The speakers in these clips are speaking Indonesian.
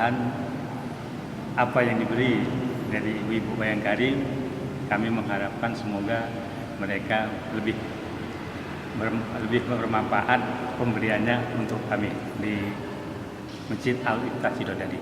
mudah-mudahan apa yang diberi dari Ibu Bhayangkari, kami mengharapkan semoga mereka lebih bermanfaat pemberiannya untuk kami di Masjid Al-Iqtisad tadi.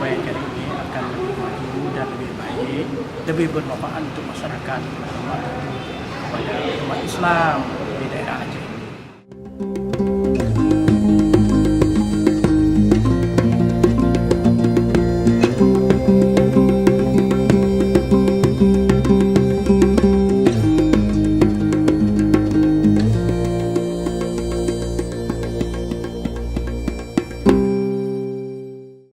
Bhayangkari ini akan lebih maju dan lebih baik, lebih bermanfaat untuk masyarakat, kepada umat Islam di daerah Aceh.